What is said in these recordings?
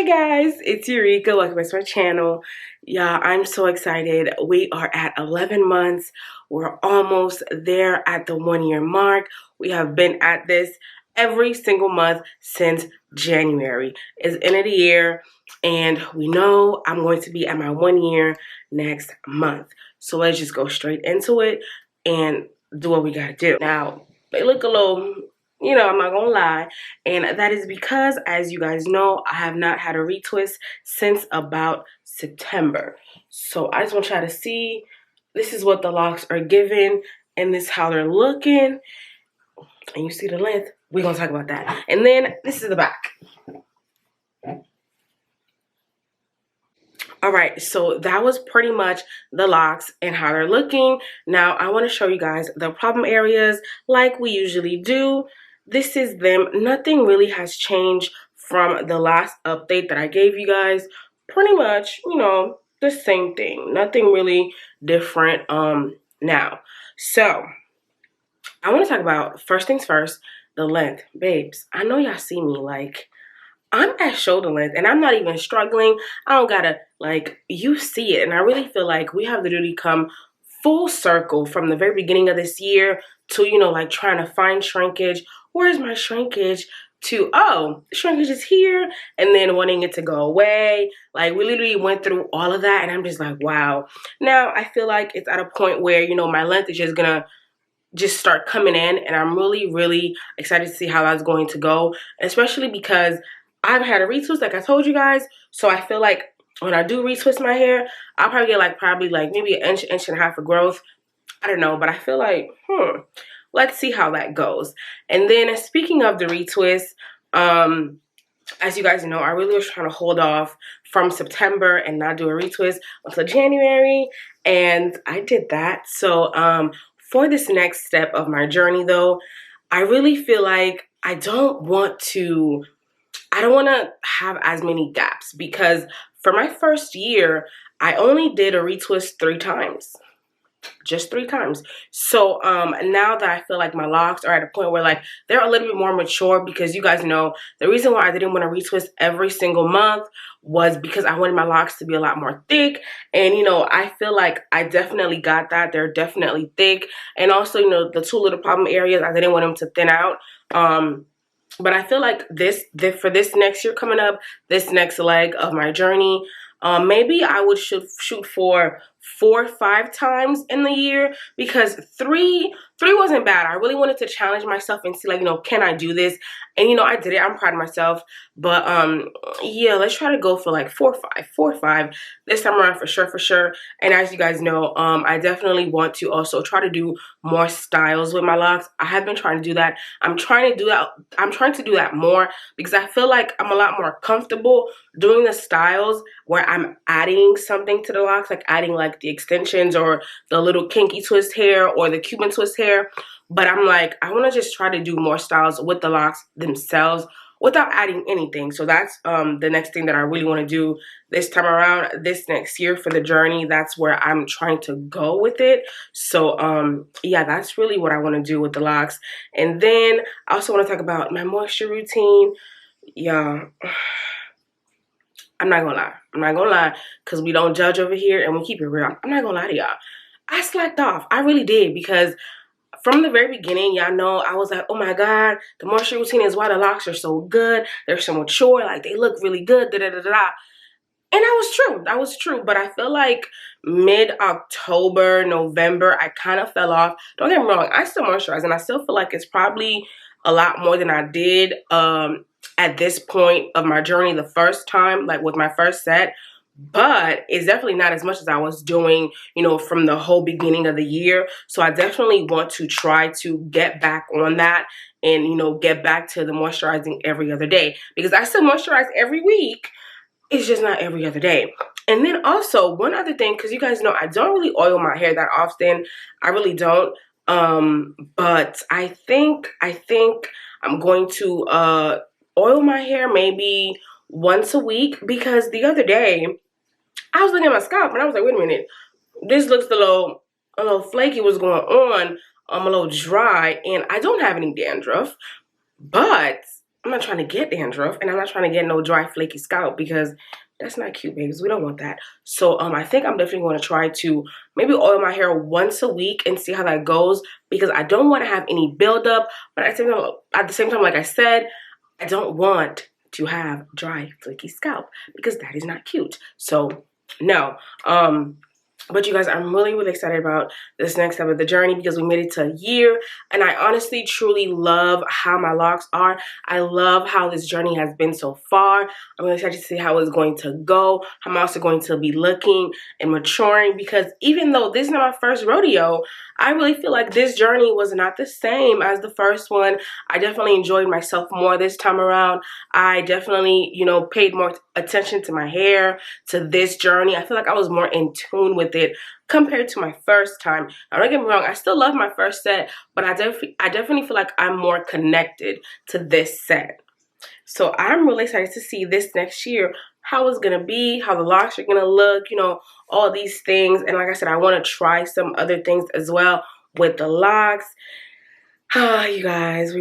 guys, it's Eureka. Welcome back to my channel. Yeah, I'm so excited. We are at 11 months. We're almost there at the 1 year mark. We have been at this every single month since January. It's end of the year and we know I'm going to be at my 1 year next month. So let's just go straight into it and do what we gotta do. Now, they look a little, I'm not gonna lie, and that is because, as you guys know, I have not had a retwist since about September. So I just want y'all to see, this is what the locks are giving, and this is how they're looking, and you see the length. We're gonna talk about that. And then this is the back. Alright, so that was pretty much the locks and how they're looking. Now I want to show you guys the problem areas like we usually do. This is them. Nothing really has changed from the last update that I gave you guys. Pretty much, the same thing. Nothing really different now. So I want to talk about, first things first, the length. Babes, I know y'all see me like I'm at shoulder length and I'm not even struggling. I don't gotta, you see it. And I really feel like we have the duty to come full circle from the very beginning of this year to, trying to find shrinkage. Where's my shrinkage? To, oh, shrinkage is here, and then wanting it to go away. Like, we literally went through all of that, and I'm just like, wow. Now, I feel like it's at a point where, my length is just gonna just start coming in, and I'm really, really excited to see how that's going to go, especially because I've had a retwist, like I told you guys, so I feel like when I do retwist my hair, I'll probably get maybe an inch, inch and a half of growth. I don't know, but I feel like, let's see how that goes. And then speaking of the retwist, as you guys know, I really was trying to hold off from September and not do a retwist until January, and I did that. So for this next step of my journey though, I really feel like I don't want to have as many gaps, because for my first year, I only did a retwist 3 times. Just 3 times. So now that I feel like my locks are at a point where they're a little bit more mature, because you guys know the reason why I didn't want to retwist every single month was because I wanted my locks to be a lot more thick, and I feel like I definitely got that. They're definitely thick, and also the 2 little problem areas, I didn't want them to thin out. But I feel like for this next year coming up, this next leg of my journey, maybe I would shoot for 4 or 5 times in the year, because 3 wasn't bad. I really wanted to challenge myself and see can I do this? And I did it. I'm proud of myself. But yeah, let's try to go for 4 or 5 this time around for sure. And as you guys know, I definitely want to also try to do more styles with my locks. I have been trying to do that. I'm trying to do that more, because I feel like I'm a lot more comfortable doing the styles where I'm adding something to the locks, like adding the extensions or the little kinky twist hair or the Cuban twist hair. But I'm I want to just try to do more styles with the locks themselves without adding anything. So that's the next thing that I really want to do this time around, this next year for the journey. That's where I'm trying to go with it. So yeah, that's really what I want to do with the locks. And then I also want to talk about my moisture routine. Yeah, I'm not gonna lie, because we don't judge over here and we keep it real. I'm not gonna lie to y'all. I slacked off. I really did, because from the very beginning, y'all know, I was like, oh my God, the moisture routine is why the locks are so good. They're so mature. They look really good. And that was true. But I feel like mid-October, November, I kind of fell off. Don't get me wrong. I still moisturize, and I still feel like it's probably a lot more than I did at this point of my journey the first time, with my first set. But it's definitely not as much as I was doing, from the whole beginning of the year. So I definitely want to try to get back on that and, get back to the moisturizing every other day, because I still moisturize every week. It's just not every other day. And then also one other thing, because you guys know I don't really oil my hair that often. I really don't. But I think I'm going to oil my hair maybe once a week, because the other day I was looking at my scalp and I was like, wait a minute, this looks a little flaky. What's going on? I'm a little dry, and I don't have any dandruff, but I'm not trying to get dandruff, and I'm not trying to get no dry, flaky scalp, because that's not cute, babies. We don't want that. So I think I'm definitely going to try to maybe oil my hair once a week and see how that goes, because I don't want to have any buildup. But at the same time, like I said, I don't want to have dry, flaky scalp, because that is not cute. So no. But you guys, I'm really, really excited about this next step of the journey, because we made it to a year, and I honestly, truly love how my locks are. I love how this journey has been so far. I'm really excited to see how it's going to go, how I'm also going to be looking and maturing, because even though this is not my first rodeo, I really feel like this journey was not the same as the first one. I definitely enjoyed myself more this time around. I definitely, you know, paid more attention to my hair, to this journey. I feel like I was more in tune with it compared to my first time. Now, don't get me wrong, I still love my first set, but I definitely feel like I'm more connected to this set. So I'm really excited to see this next year, how it's gonna be, how the locks are gonna look, you know, all these things. And like I said, I want to try some other things as well with the locks. You guys,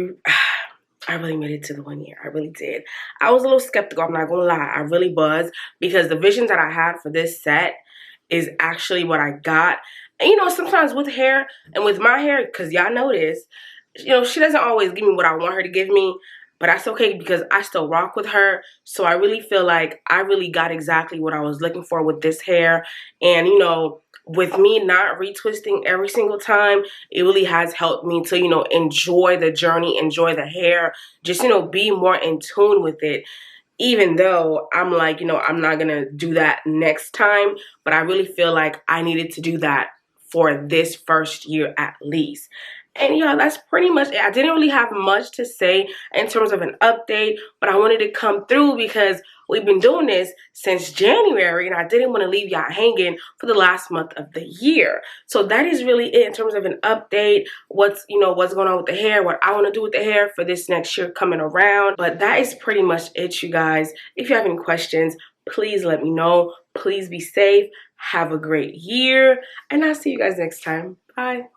I really made it to the 1 year. I really did. I was a little skeptical, I'm not gonna lie. I really was, because the visions that I had for this set is actually what I got. And you know, sometimes with hair and with my hair, because y'all know this, you know, she doesn't always give me what I want her to give me, but that's okay, because I still rock with her. So I really feel like I really got exactly what I was looking for with this hair. And you know, with me not retwisting every single time, it really has helped me to, you know, enjoy the journey, enjoy the hair, just, you know, be more in tune with it. Even though I'm like, you know, I'm not gonna do that next time, but I really feel like I needed to do that for this first year at least. And yeah, that's pretty much it. I didn't really have much to say in terms of an update, but I wanted to come through because we've been doing this since January, and I didn't want to leave y'all hanging for the last month of the year. So that is really it in terms of an update, what's going on with the hair, what I want to do with the hair for this next year coming around. But that is pretty much it, you guys. If you have any questions, please let me know. Please be safe. Have a great year, and I'll see you guys next time. Bye.